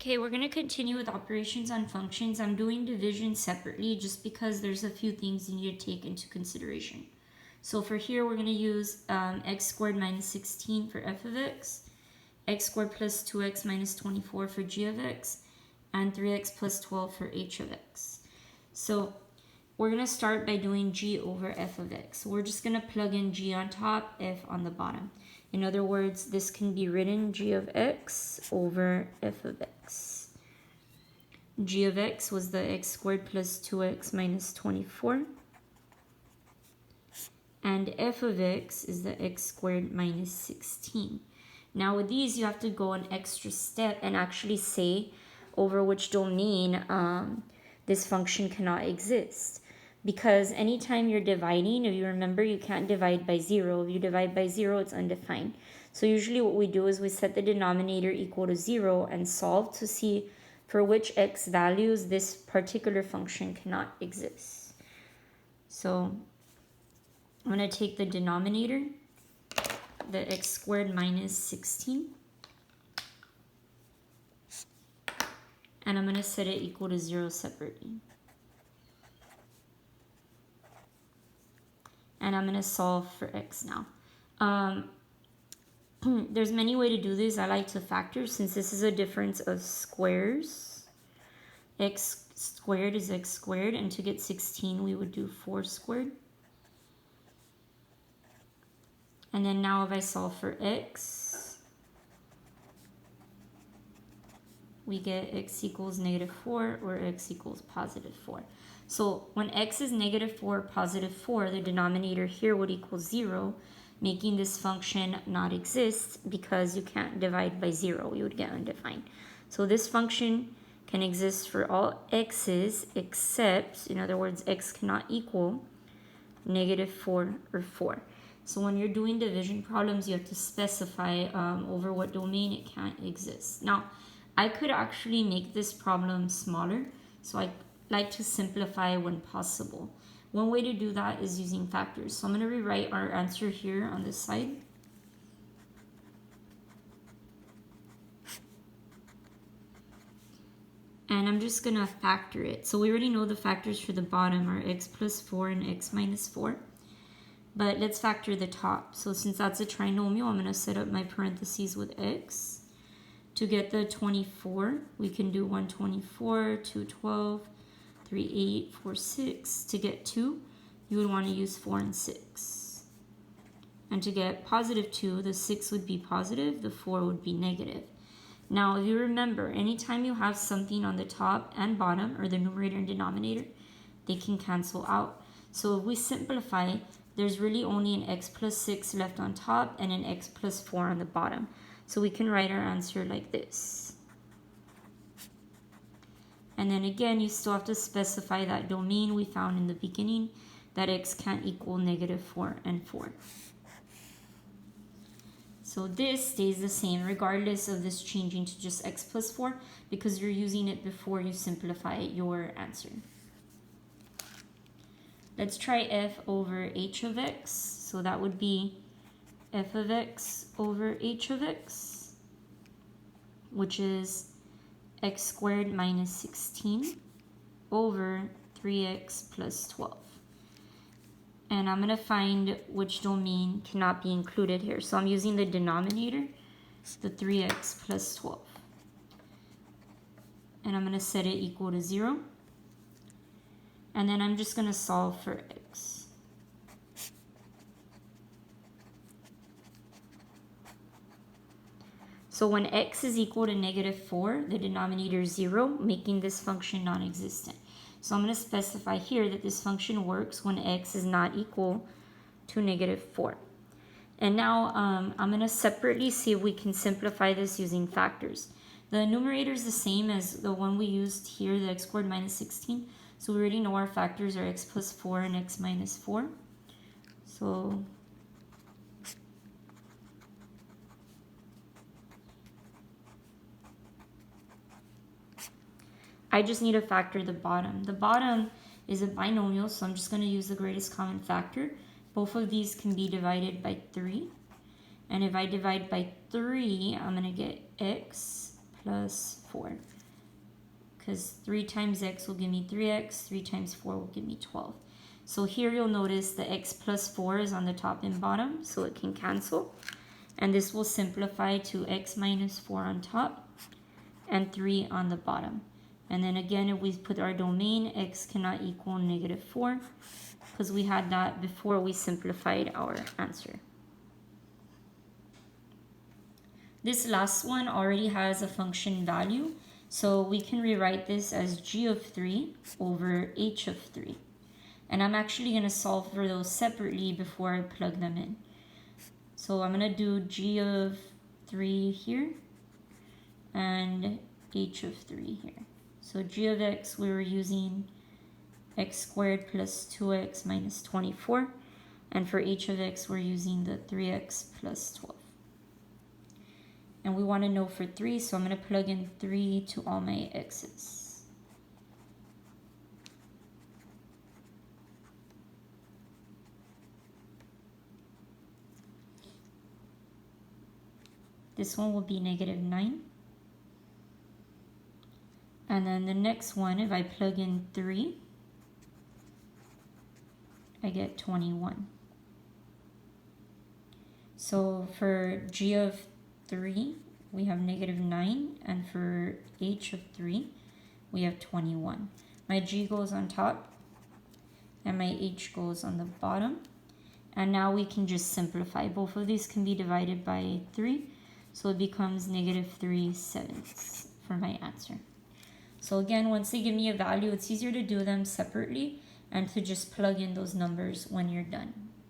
Okay, we're going to continue with operations on functions. I'm doing division separately just because there's a few things you need to take into consideration. So for here, we're going to use x squared minus 16 for f of x squared plus 2x minus 24 for g of x, and 3x plus 12 for h of x. So we're going to start by doing g over f of x. So we're just going to plug in g on top, f on the bottom. In other words, this can be written g of x over f of x. G of x was the x squared plus 2x minus 24. And f of x is the x squared minus 16. Now with these, you have to go an extra step and actually say over which domain this function cannot exist. Because anytime you're dividing, if you remember, you can't divide by 0. If you divide by 0, it's undefined. So usually what we do is we set the denominator equal to 0 and solve to see for which x values this particular function cannot exist. So I'm going to take the denominator, the x squared minus 16, and I'm going to set it equal to 0 separately. And I'm going to solve for x now. There's many ways to do this. I like to factor since this is a difference of squares. X squared is x squared, and to get 16 we would do 4 squared. And then now if I solve for x, we get x equals -4 or x equals +4. So when x is -4 or +4, the denominator here would equal 0, making this function not exist because you can't divide by 0. You would get undefined. So this function can exist for all x's except, in other words, x cannot equal -4 or 4. So when you're doing division problems, you have to specify over what domain it can't exist. Now, I could actually make this problem smaller, so I like to simplify when possible. One way to do that is using factors. So I'm going to rewrite our answer here on this side. And I'm just going to factor it. So we already know the factors for the bottom are x plus 4 and x minus 4. But let's factor the top. So since that's a trinomial, I'm going to set up my parentheses with x. To get the 24, we can do 124, 212, 3, 8, 4, 6. To get 2, you would want to use 4 and 6. And to get +2, the 6 would be positive, the 4 would be negative. Now, if you remember, anytime you have something on the top and bottom, or the numerator and denominator, they can cancel out. So if we simplify, there's really only an x plus 6 left on top and an x plus 4 on the bottom. So we can write our answer like this. And then again, you still have to specify that domain we found in the beginning, that x can't equal -4 and 4. So this stays the same regardless of this changing to just x plus 4 because you're using it before you simplify your answer. Let's try f over h of x. So that would be f of x over h of x, which is x squared minus 16 over 3x plus 12. And I'm going to find which domain cannot be included here. So I'm using the denominator, the 3x plus 12. And I'm going to set it equal to 0. And then I'm just going to solve for x. So when x is equal to -4, the denominator is 0, making this function non-existent. So I'm going to specify here that this function works when x is not equal to -4. And now I'm going to separately see if we can simplify this using factors. The numerator is the same as the one we used here, the x squared minus 16. So we already know our factors are x plus 4 and x minus 4. So I just need to factor the bottom. The bottom is a binomial, so I'm just going to use the greatest common factor. Both of these can be divided by 3. And if I divide by 3, I'm going to get x plus 4. Because 3 times x will give me 3x, 3 times 4 will give me 12. So here you'll notice the x plus 4 is on the top and bottom, so it can cancel. And this will simplify to x minus 4 on top and 3 on the bottom. And then again, if we put our domain, x cannot equal negative 4, because we had that before we simplified our answer. This last one already has a function value, so we can rewrite this as g of 3 over h of 3. And I'm actually going to solve for those separately before I plug them in. So I'm going to do g of 3 here and h of 3 here. So g of x, we were using x squared plus 2x minus 24. And for h of x, we're using the 3x plus 12. And we want to know for 3, so I'm going to plug in 3 to all my x's. This one will be negative 9. And then the next one, if I plug in 3, I get 21. So for g of 3, we have negative 9, and for h of 3, we have 21. My g goes on top, and my h goes on the bottom. And now we can just simplify. Both of these can be divided by 3, so it becomes negative 3/7 for my answer. So again, once they give me a value, it's easier to do them separately and to just plug in those numbers when you're done.